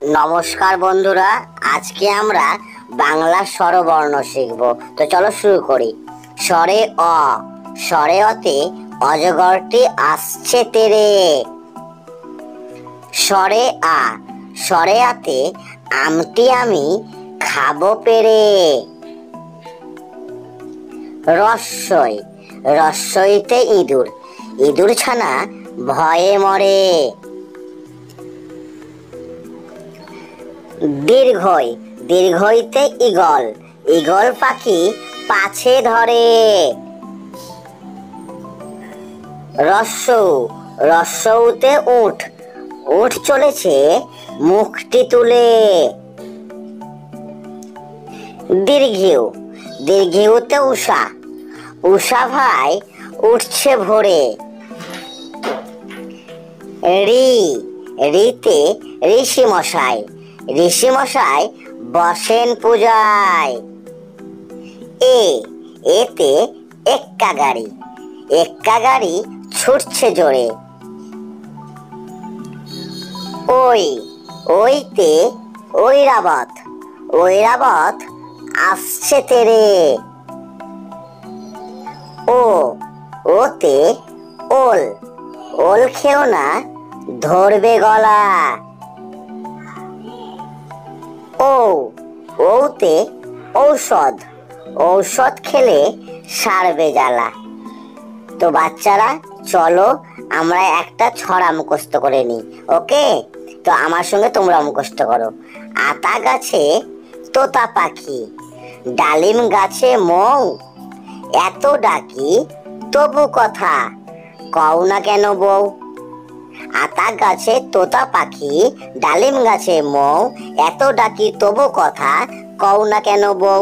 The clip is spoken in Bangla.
নমস্কার বন্ধুরা, আজকে আমরা বাংলা স্বরবর্ণ শিখব। তো চলো শুরু করি। স্বরে অ, স্বরে অতে অজগরটি আসছে তেরে। স্বরে আ, স্বরে আতে আমটি আমি খাবো পেরে। রস্বই, রস্বইতে ইঁদুর, ইঁদুর ছানা ভয়ে মরে। দীর্ঘই, দীর্ঘইতে ঈগল, ঈগল পাখি পাছে ধরে। রস্যৌ, রস্যৌতে উট, উট চলেছে মুখটি তুলে। দীর্ঘিউ, দীর্ঘিউতে উষা, উষা ভাই উঠছে ভোরে। ঋ, ঋতে ঋষি মশাই, ঋষি মশাই বসেন পূজায়। এ, এতে এক্কা গাড়ি, এক্কা গাড়ি ছুটছে জোরে। ওই, ওইতে ঐরাবত, ঐরাবত আসছে তেরে। ও, ওতে ওল, ওল খেও না ধরবে গলা। ও, ওতে ঔষধ, ঔষধ খেলে সারবে জ্বালা। তো বাচ্চারা চলো আমরা একটা ছড়া মুখস্থ করে নিই। ওকে, তো আমার সঙ্গে তোমরা মুখস্থ করো। আতা গাছে তোতা পাখি, ডালিম গাছে মৌ, এত ডাকি তবু কথা কও না কেন বউ। আতা গাছে তোতা পাখি, ডালিম গাছে মৌ, এত ডাকি তবু কথা কও না কেন বউ।